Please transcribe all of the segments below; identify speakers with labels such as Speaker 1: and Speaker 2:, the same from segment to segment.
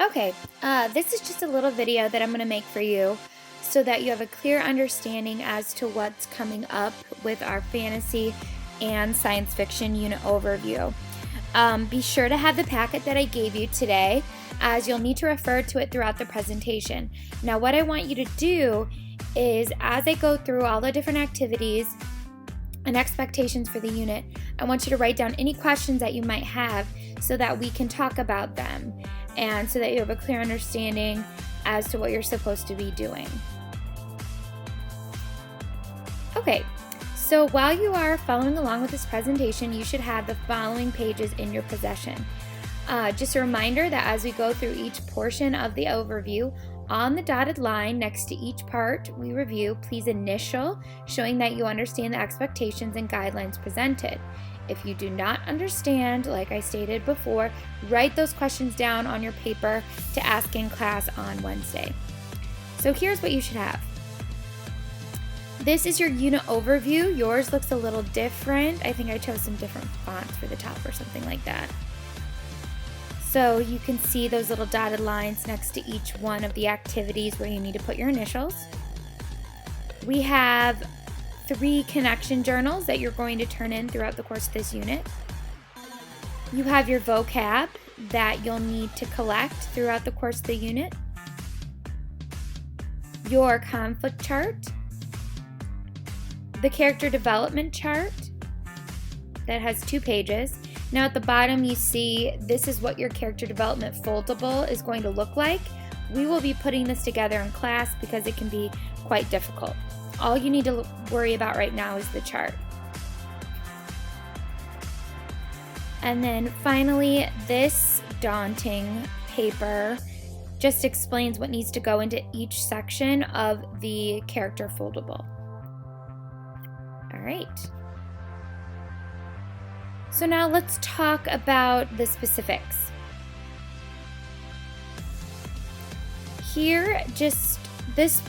Speaker 1: Okay, this is just a little video that I'm going to make for you so that you have a clear understanding as to what's coming up with our fantasy and science fiction unit overview. Be sure to have the packet that I gave you today, as you'll need to refer to it throughout the presentation. Now, what I want you to do is, as I go through all the different activities and expectations for the unit, I want you to write down any questions that you might have so that we can talk about them and so that you have a clear understanding as to what you're supposed to be doing. Okay, so while you are following along with this presentation, you should have the following pages in your possession. Just a reminder that as we go through each portion of the overview, on the dotted line next to each part we review, please initial, showing that you understand the expectations and guidelines presented. If you do not understand, like I stated before, write those questions down on your paper to ask in class on Wednesday. So here's what you should have. This is your unit overview. Yours looks a little different. I think I chose some different fonts for the top or something like that. So you can see those little dotted lines next to each one of the activities where you need to put your initials. We have 3 connection journals that you're going to turn in throughout the course of this unit. You have your vocab that you'll need to collect throughout the course of the unit. Your conflict chart. The character development chart that has 2 pages. Now at the bottom you see this is what your character development foldable is going to look like. We will be putting this together in class because it can be quite difficult. All you need to worry about right now is the chart. And then finally, this daunting paper just explains what needs to go into each section of the character foldable. All right. So now let's talk about the specifics. Here, this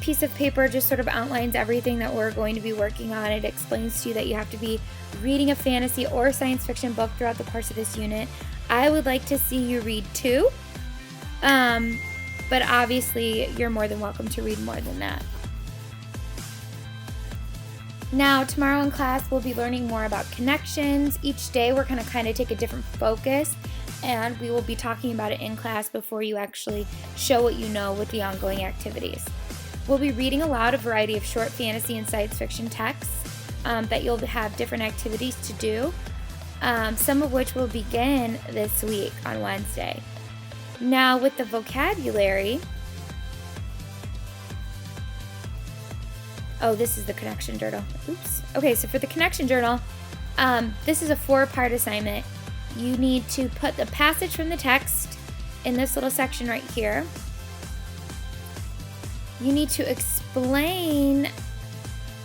Speaker 1: piece of paper just sort of outlines everything that we're going to be working on. It explains to you that you have to be reading a fantasy or science fiction book throughout the course of this unit. I would like to see you read 2, but obviously you're more than welcome to read more than that. Now, tomorrow in class, we'll be learning more about connections. Each day, we're going to kind of take a different focus, and we will be talking about it in class before you actually show what you know with the ongoing activities. We'll be reading aloud a variety of short fantasy and science fiction texts that you'll have different activities to do, some of which will begin this week on Wednesday. Now, with the vocabulary, this is the connection journal. Oops. Okay, so for the connection journal, this is a 4-part assignment. You need to put the passage from the text in this little section right here. You need to explain,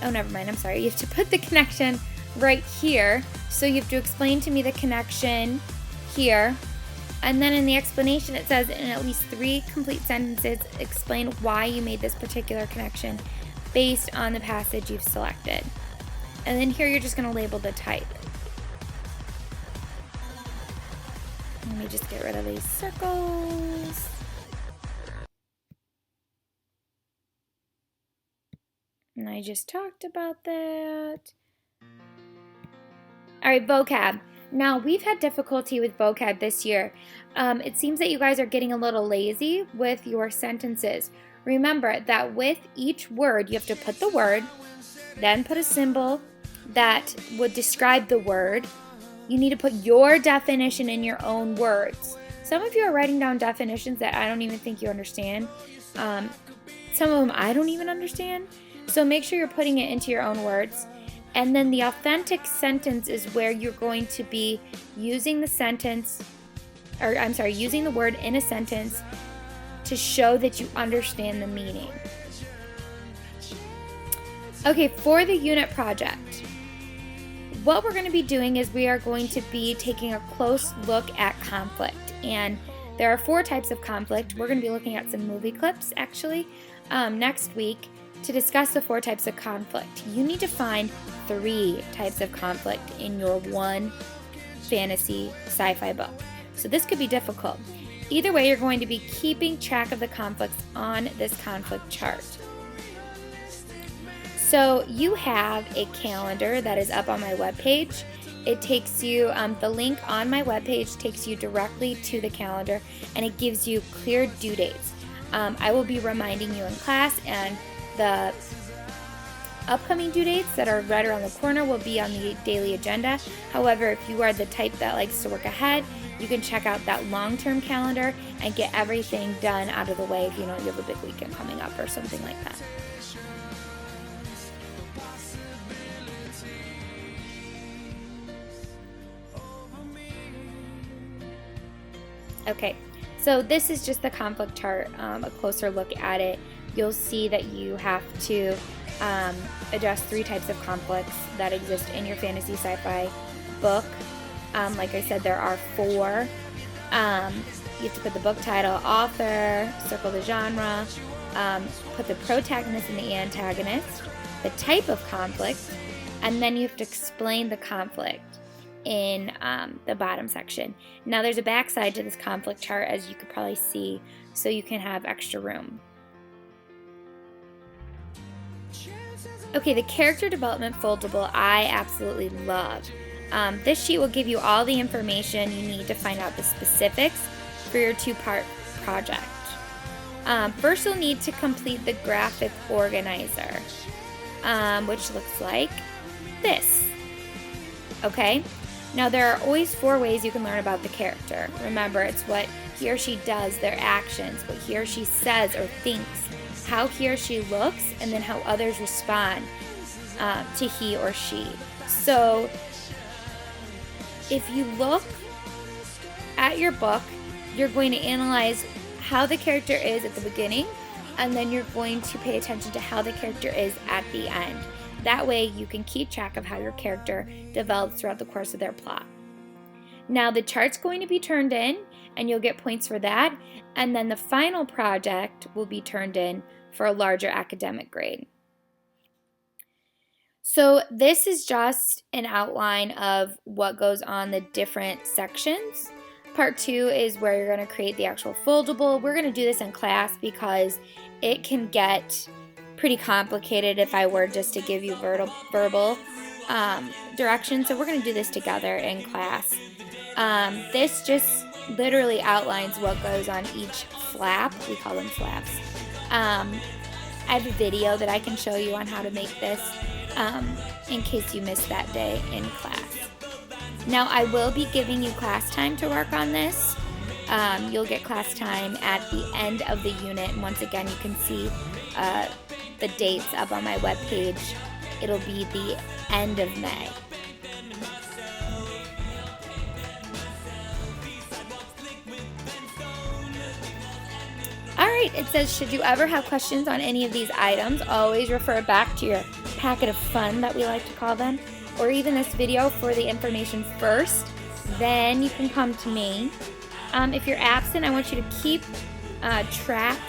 Speaker 1: never mind, I'm sorry. You have to put the connection right here. So you have to explain to me the connection here. And then in the explanation, it says in at least 3 complete sentences, explain why you made this particular connection based on the passage you've selected. And then here you're just going to label the type. Let me just get rid of these circles. And I just talked about that. All right, vocab. Now, we've had difficulty with vocab this year. It seems that you guys are getting a little lazy with your sentences. Remember that with each word, you have to put the word, then put a symbol that would describe the word. You need to put your definition in your own words. Some of you are writing down definitions that I don't even think you understand. Some of them I don't even understand. So make sure you're putting it into your own words. And then the authentic sentence is where you're going to be using the using the word in a sentence to show that you understand the meaning. Okay, for the unit project, what we're going to be doing is we are going to be taking a close look at conflict. And there are 4 types of conflict. We're going to be looking at some movie clips, actually, next week to discuss the 4 types of conflict. You need to find 3 types of conflict in your one fantasy sci-fi book. So this could be difficult. Either way, you're going to be keeping track of the conflicts on this conflict chart. So you have a calendar that is up on my webpage. It takes you, the link on my webpage takes you directly to the calendar, and it gives you clear due dates. I will be reminding you in class, and the upcoming due dates that are right around the corner will be on the daily agenda. However, if you are the type that likes to work ahead, you can check out that long-term calendar and get everything done out of the way if you know you have a big weekend coming up or something like that. Okay, so this is just the conflict chart, a closer look at it. You'll see that you have to address 3 types of conflicts that exist in your fantasy sci-fi book. Like I said, there are 4. You have to put the book title, author, circle the genre, put the protagonist and the antagonist, the type of conflict, and then you have to explain the conflict in the bottom section. Now there's a backside to this conflict chart, as you could probably see, so you can have extra room. Okay, the character development foldable I absolutely love. This sheet will give you all the information you need to find out the specifics for your 2-part project. First, you'll need to complete the graphic organizer, which looks like this. Okay? Now, there are always 4 ways you can learn about the character. Remember, it's what he or she does, their actions, what he or she says or thinks, how he or she looks, and then how others respond to he or she. So, if you look at your book, you're going to analyze how the character is at the beginning, and then you're going to pay attention to how the character is at the end. That way you can keep track of how your character develops throughout the course of their plot. Now the chart's going to be turned in, and you'll get points for that, and then the final project will be turned in for a larger academic grade. So this is just an outline of what goes on the different sections. Part 2 is where you're going to create the actual foldable. We're going to do this in class because it can get pretty complicated if I were just to give you verbal directions. So we're going to do this together in class. This just literally outlines what goes on each flap. We call them flaps. I have a video that I can show you on how to make this in case you missed that day in class. Now I will be giving you class time to work on this. You'll get class time at the end of the unit, and once again you can see the dates up on my webpage. It'll be the end of May. Alright, it says, should you ever have questions on any of these items, always refer back to your packet of fun that we like to call them, or even this video for the information first, then you can come to me. If you're absent, I want you to keep track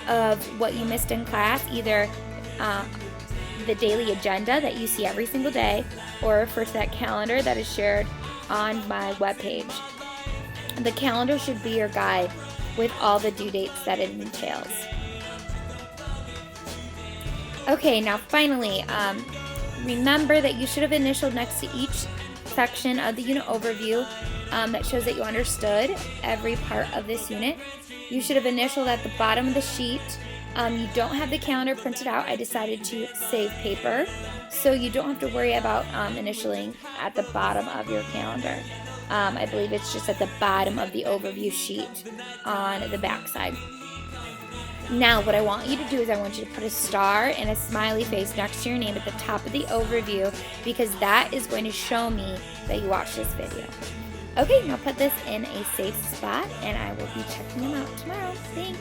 Speaker 1: of what you missed in class, either the daily agenda that you see every single day, or first that calendar that is shared on my webpage. The calendar should be your guide with all the due dates that it entails. Okay, now finally, remember that you should have initialed next to each section of the unit overview that shows that you understood every part of this unit. You should have initialed at the bottom of the sheet. You don't have the calendar printed out. I decided to save paper, so you don't have to worry about initialing at the bottom of your calendar. I believe it's just at the bottom of the overview sheet on the back side. Now what I want you to do is I want you to put a star and a smiley face next to your name at the top of the overview, because that is going to show me that you watched this video. Okay, now put this in a safe spot and I will be checking them out tomorrow. Thanks.